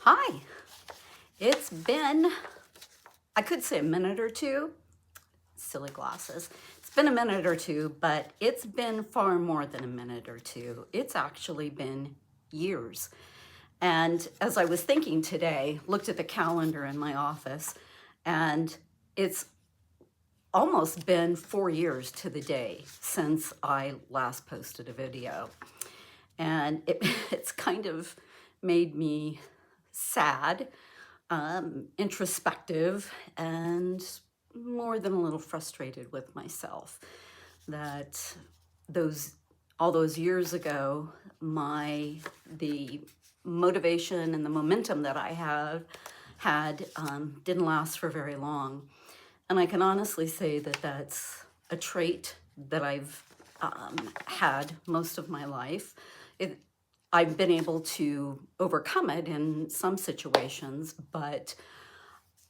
Hi, it's been, I could say a minute or two, silly glasses. It's been a minute or two, but it's been far more than a minute or two. It's actually been years. And as I was thinking today, looked at the calendar in my office, and it's almost been 4 years to the day since I last posted a video. And it's kind of made me sad, introspective, and more than a little frustrated with myself that those all those years ago, the motivation and the momentum that I have had didn't last for very long. And I can honestly say that that's a trait that I've had most of my life. I've been able to overcome it in some situations, but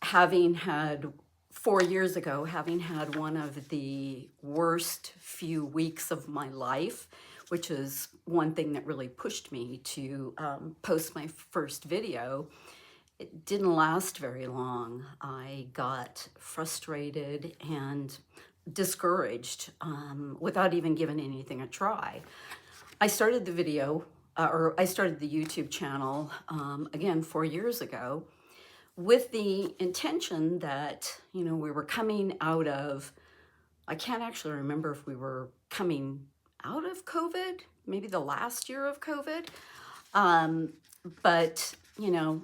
having had 4 years ago, having had one of the worst few weeks of my life, which is one thing that really pushed me to post my first video, it didn't last very long. I got frustrated and discouraged without even giving anything a try. I started the YouTube channel again 4 years ago with the intention that, we were coming out of, I can't actually remember if we were coming out of COVID, maybe the last year of COVID. But,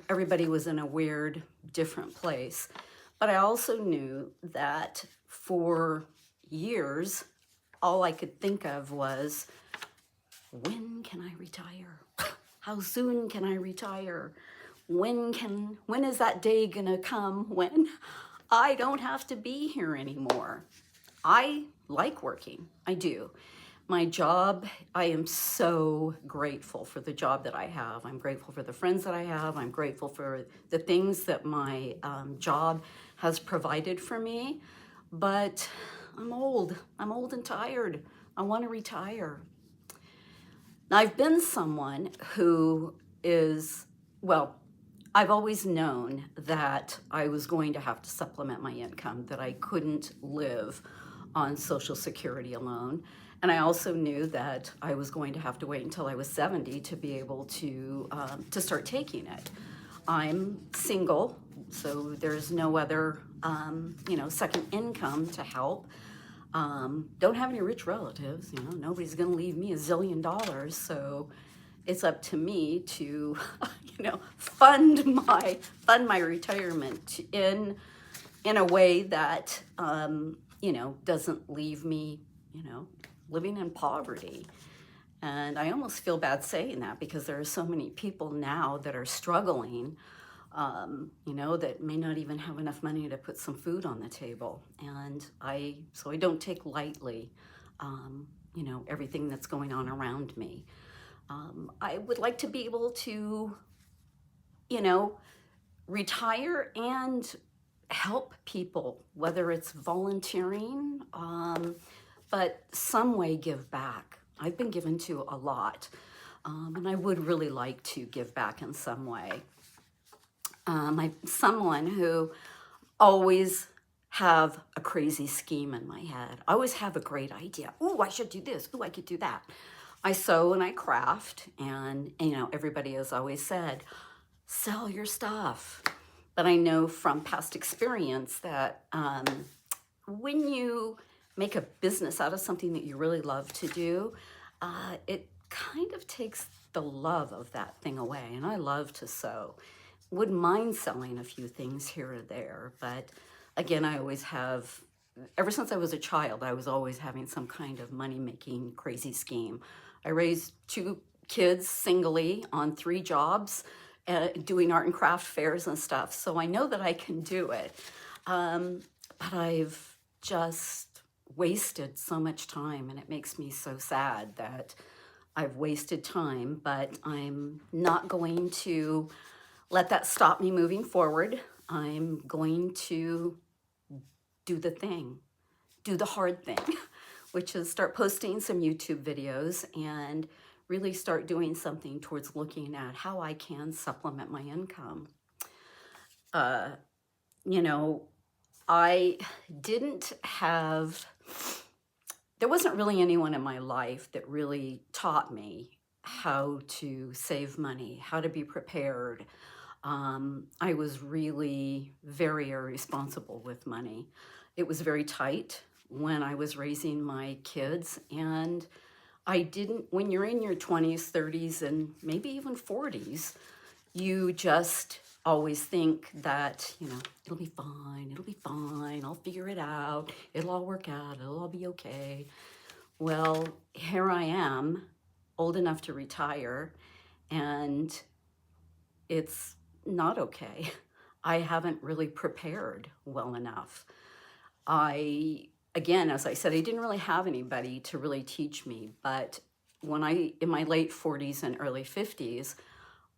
everybody was in a weird, different place. But I also knew that for years, all I could think of was, when can I retire? How soon can I retire? When is that day gonna come when I don't have to be here anymore? I like working, I do. My job, I am so grateful for the job that I have. I'm grateful for the friends that I have. I'm grateful for the things that my job has provided for me. But I'm old and tired. I wanna retire. Now, I've been someone who is, well, I've always known that I was going to have to supplement my income, that I couldn't live on Social Security alone. And I also knew that I was going to have to wait until I was 70 to be able to start taking it. I'm single, so there's no other, second income to help. Don't have any rich relatives, nobody's gonna leave me $1 zillion, so it's up to me to, fund my retirement in a way that, doesn't leave me, living in poverty. And I almost feel bad saying that because there are so many people now that are struggling, that may not even have enough money to put some food on the table. And so I don't take lightly, everything that's going on around me. I would like to be able to, retire and help people, whether it's volunteering, but some way give back. I've been given to a lot, and I would really like to give back in some way. I'm someone who always have a crazy scheme in my head. I always have a great idea. Oh, I should do this. Oh, I could do that. I sew and I craft, and everybody has always said, sell your stuff. But I know from past experience that when you make a business out of something that you really love to do, it kind of takes the love of that thing away. And I love to sew. Wouldn't mind selling a few things here or there, but again, I always have, ever since I was a child, I was always having some kind of money-making crazy scheme. I raised 2 kids singly on 3 jobs, doing art and craft fairs and stuff, so I know that I can do it. But I've just wasted so much time, and it makes me so sad that I've wasted time, but I'm not going to let that stop me moving forward. I'm going to do the thing, do the hard thing, which is start posting some YouTube videos and really start doing something towards looking at how I can supplement my income. You know, I didn't have, there wasn't really anyone in my life that really taught me how to save money, how to be prepared. I was really very irresponsible with money. It was very tight when I was raising my kids, and I didn't, when you're in your 20s, 30s, and maybe even 40s, you just always think that, you know, it'll be fine, I'll figure it out, it'll all work out, it'll all be okay. Well, here I am, old enough to retire, and it's not okay. I haven't really prepared well enough. Again, as I said, I didn't really have anybody to really teach me, but when in my late 40s and early 50s,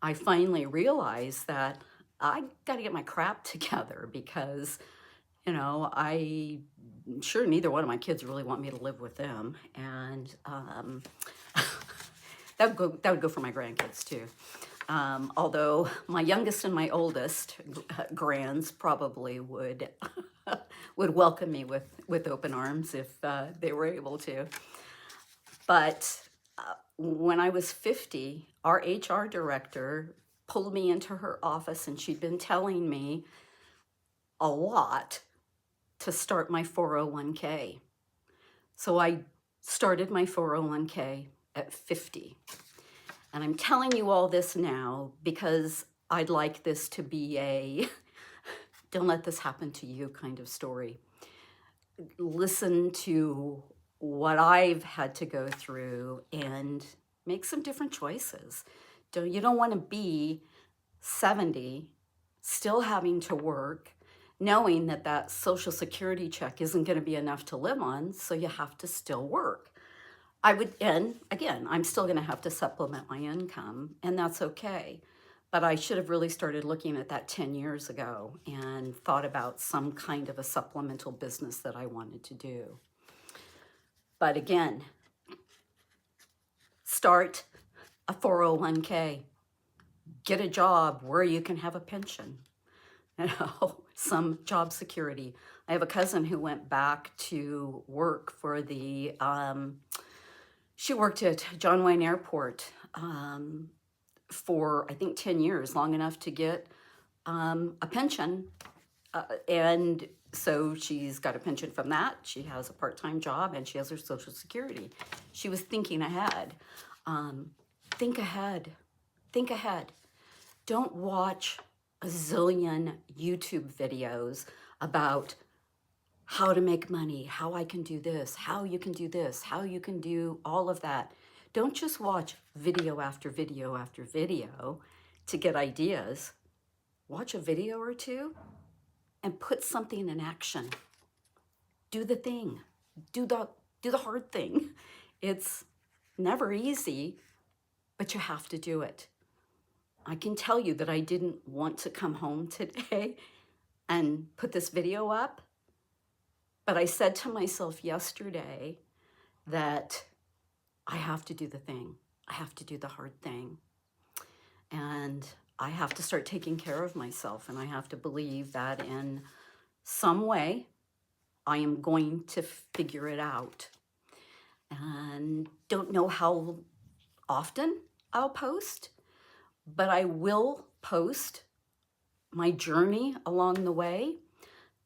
I finally realized that I got to get my crap together because, you know, sure neither one of my kids really want me to live with them. And that would go for my grandkids too. Although my youngest and my oldest grands probably would would welcome me with open arms if they were able to. But when I was 50, our HR director pulled me into her office, and she'd been telling me a lot to start my 401k. So I started my 401k at 50. And I'm telling you all this now because I'd like this to be a don't let this happen to you kind of story. Listen to what I've had to go through and make some different choices. You don't want to be 70, still having to work, knowing that that Social Security check isn't going to be enough to live on, so you have to still work. And again, I'm still going to have to supplement my income, and that's okay. But I should have really started looking at that 10 years ago and thought about some kind of a supplemental business that I wanted to do. But again, start a 401k, get a job where you can have a pension, you know, some job security. I have a cousin who went back to work for she worked at John Wayne Airport for, I think, 10 years, long enough to get a pension. And so she's got a pension from that. She has a part-time job, and she has her Social Security. She was thinking ahead. Think ahead. Think ahead. Don't watch a zillion YouTube videos about how to make money, how I can do this, how you can do this, how you can do all of that. Don't just watch video after video after video to get ideas. Watch a video or two and put something in action. Do the thing. Do the hard thing. It's never easy, but you have to do it. I can tell you that I didn't want to come home today and put this video up, but I said to myself yesterday that I have to do the thing. I have to do the hard thing. And I have to start taking care of myself, and I have to believe that in some way I am going to figure it out. And don't know how often I'll post, but I will post my journey along the way.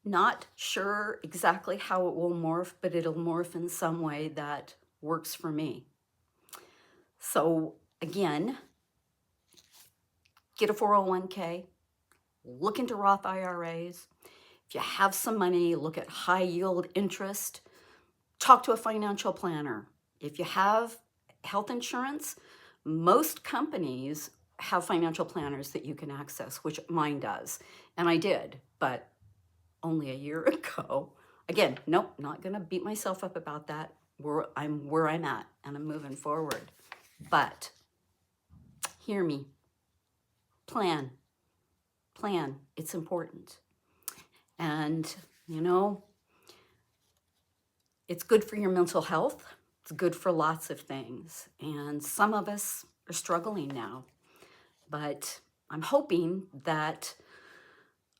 Not sure exactly how it will morph, but it'll morph in some way that works for me. So again, get a 401k, look into Roth IRAs. If you have some money, look at high yield interest, talk to a financial planner. If you have health insurance, most companies have financial planners that you can access, which mine does. And I did, but only a year ago. Again, nope, not gonna beat myself up about that. I'm where I'm at, and I'm moving forward. But hear me. Plan. It's important. And, you know, it's good for your mental health. It's good for lots of things. And some of us are struggling now. But I'm hoping that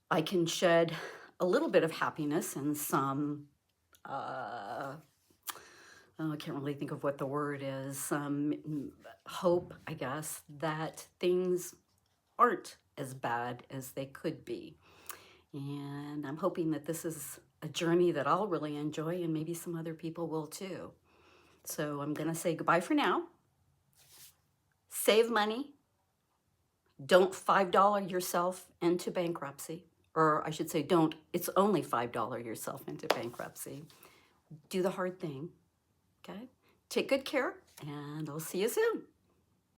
I can shed a little bit of happiness and some, I can't really think of what the word is, some hope, I guess, that things aren't as bad as they could be. And I'm hoping that this is a journey that I'll really enjoy and maybe some other people will too. So I'm going to say goodbye for now. Save money. Don't $5 yourself into bankruptcy. Or I should say, don't, it's only $5 yourself into bankruptcy. Do the hard thing, okay? Take good care, and I'll see you soon.